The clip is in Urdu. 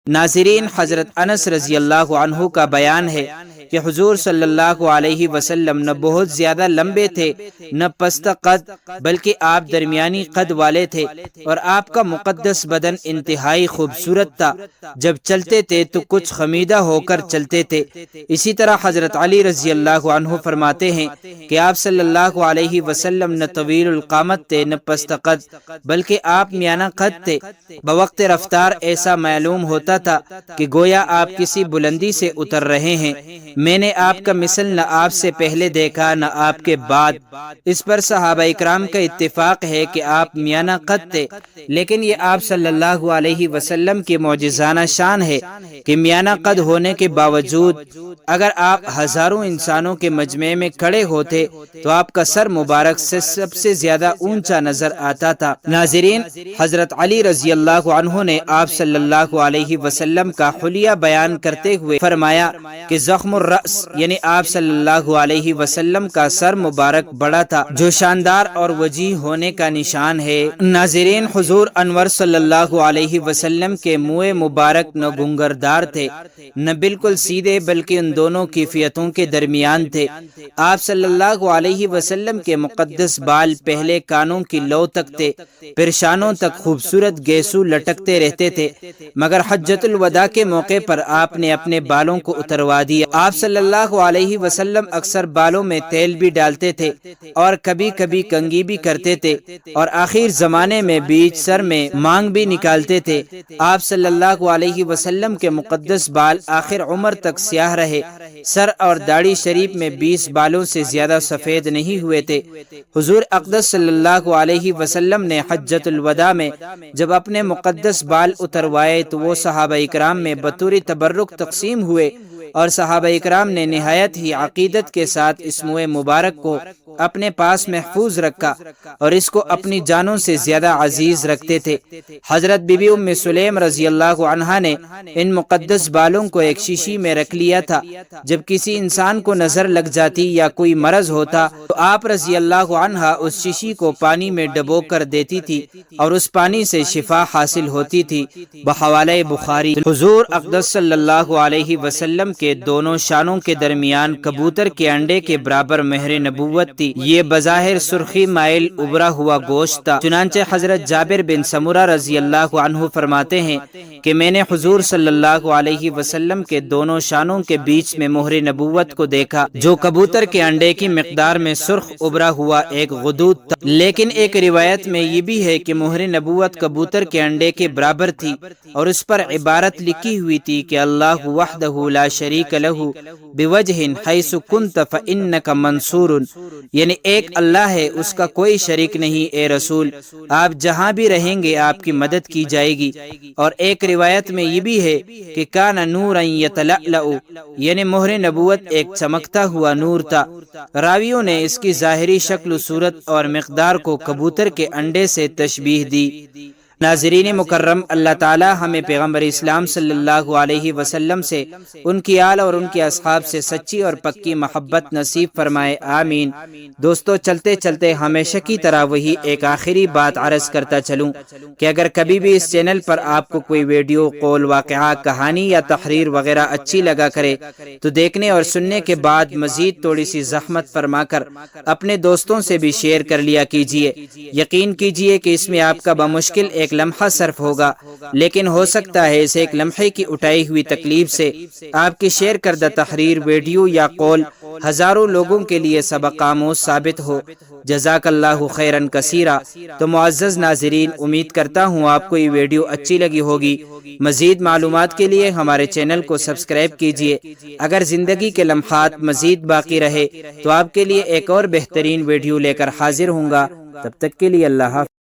ناظرین، حضرت انس رضی اللہ عنہ کا بیان ہے کہ حضور صلی اللہ علیہ وسلم نہ بہت زیادہ لمبے تھے نہ پست قد، بلکہ آپ درمیانی قد والے تھے، اور آپ کا مقدس بدن انتہائی خوبصورت تھا۔ جب چلتے تھے تو کچھ خمیدہ ہو کر چلتے تھے۔ اسی طرح حضرت علی رضی اللہ عنہ فرماتے ہیں کہ آپ صلی اللہ علیہ وسلم نہ طویل القامت تھے نہ پست قد، بلکہ آپ میانہ قد تھے۔ بوقت رفتار ایسا معلوم ہوتا تھا کہ گویا آپ کسی بلندی سے اتر رہے ہیں۔ میں نے آپ کا مثل نہ آپ سے پہلے دیکھا نہ آپ کے بعد۔ اس پر صحابہ اکرام کا اتفاق ہے کہ آپ میانہ قد تھے، لیکن یہ آپ صلی اللہ علیہ وسلم کی معجزانہ شان ہے کہ میانہ قد ہونے کے باوجود اگر آپ ہزاروں انسانوں کے مجمع میں کھڑے ہوتے تو آپ کا سر مبارک سے سب سے زیادہ اونچا نظر آتا تھا۔ ناظرین، حضرت علی رضی اللہ عنہ نے آپ صلی اللہ علیہ وسلم کا حلیہ بیان کرتے ہوئے فرمایا کہ زخم الرأس یعنی آپ صلی اللہ علیہ وسلم کا سر مبارک بڑا تھا، جو شاندار اور وجیح ہونے کا نشان ہے۔ ناظرین، حضور انور صلی اللہ علیہ وسلم کے منہ مبارک نہ گنگردار تھے نہ بالکل سیدھے، بلکہ ان دونوں کیفیتوں کے درمیان تھے۔ آپ صلی اللہ علیہ وسلم کے مقدس بال پہلے کانوں کی لو تک تھے، پھر شانوں تک خوبصورت گیسو لٹکتے رہتے تھے، مگر حجۃ الوداع کے موقع پر آپ نے اپنے بالوں کو اتروا دیا۔ آپ صلی اللہ علیہ وسلم اکثر بالوں میں تیل بھی ڈالتے تھے اور کبھی کبھی کنگھی بھی کرتے تھے، اور آخر زمانے میں بیچ سر میں مانگ بھی نکالتے تھے۔ آپ صلی اللہ علیہ وسلم کے مقدس بال آخر عمر تک سیاہ رہے۔ سر اور داڑھی شریف میں 20 بالوں سے زیادہ سفید نہیں ہوئے تھے۔ حضور اقدس صلی اللہ علیہ وسلم نے حجۃ الوداع میں جب اپنے مقدس بال اتروائے تو وہ صحابہ اکرام میں بطور تبرک تقسیم ہوئے، اور صحابہ اکرام نے نہایت ہی عقیدت کے ساتھ اس منہ مبارک کو اپنے پاس محفوظ رکھا اور اس کو اپنی جانوں سے زیادہ عزیز رکھتے تھے۔ حضرت بی بی ام سلیم رضی اللہ عنہا نے ان مقدس بالوں کو ایک شیشی میں رکھ لیا تھا۔ جب کسی انسان کو نظر لگ جاتی یا کوئی مرض ہوتا تو آپ رضی اللہ عنہا اس شیشی کو پانی میں ڈبو کر دیتی تھی اور اس پانی سے شفا حاصل ہوتی تھی۔ بحوالہ بخاری۔ حضور اقدس صلی اللہ علیہ وسلم کے دونوں شانوں کے درمیان کبوتر کے انڈے کے برابر مہر نبوت تھی۔ یہ بظاہر سرخی مائل ابھرا ہوا گوشت تھا۔ چنانچہ حضرت جابر بن سمرہ رضی اللہ عنہ فرماتے ہیں کہ میں نے حضور صلی اللہ علیہ وسلم کے دونوں شانوں کے بیچ میں مہر نبوت کو دیکھا، جو کبوتر کے انڈے کی مقدار میں سرخ ابھرا ہوا ایک غدود تھا۔ لیکن ایک روایت میں یہ بھی ہے کہ مہر نبوت کبوتر کے انڈے کے برابر تھی اور اس پر عبارت لکھی ہوئی تھی کہ اللہ وحدہ لا شریک لہ بوجہ حیث کنت فانک منصور، یعنی ایک اللہ ہے، اس کا کوئی شریک نہیں، اے رسول آپ جہاں بھی رہیں گے آپ کی مدد کی جائے گی۔ اور ایک روایت میں یہ بھی ہے کہ کان نورا یتلألأ، یعنی مہر نبوت ایک چمکتا ہوا نور تھا۔ راویوں نے اس کی ظاہری شکل و صورت اور مقدار کو کبوتر کے انڈے سے تشبیہ دی۔ ناظرین مکرم، اللہ تعالی ہمیں پیغمبر اسلام صلی اللہ علیہ وسلم سے، ان کی آل اور ان کے اصحاب سے سچی اور پکی محبت نصیب فرمائے، آمین۔ دوستو، چلتے چلتے ہمیشہ کی طرح وہی ایک آخری بات عرض کرتا چلوں کہ اگر کبھی بھی اس چینل پر آپ کو کوئی ویڈیو، قول، واقعہ، کہانی یا تحریر وغیرہ اچھی لگا کرے تو دیکھنے اور سننے کے بعد مزید تھوڑی سی زحمت فرما کر اپنے دوستوں سے بھی شیئر کر لیا کیجیے۔ یقین کیجیے کہ اس میں آپ کا بمشکل ایک لمحہ صرف ہوگا، لیکن ہو سکتا ہے اس ایک لمحے کی اٹھائی ہوئی تکلیف سے آپ کی شیئر کردہ تحریر، ویڈیو یا قول ہزاروں لوگوں کے لیے سبق آموز ثابت ہو۔ جزاک اللہ خیرا کثیرا۔ تو معزز ناظرین، امید کرتا ہوں آپ کو یہ ویڈیو اچھی لگی ہوگی۔ مزید معلومات کے لیے ہمارے چینل کو سبسکرائب کیجیے۔ اگر زندگی کے لمحات مزید باقی رہے تو آپ کے لیے ایک اور بہترین ویڈیو لے کر حاضر ہوں گا۔ تب تک کے لیے اللہ حافظ۔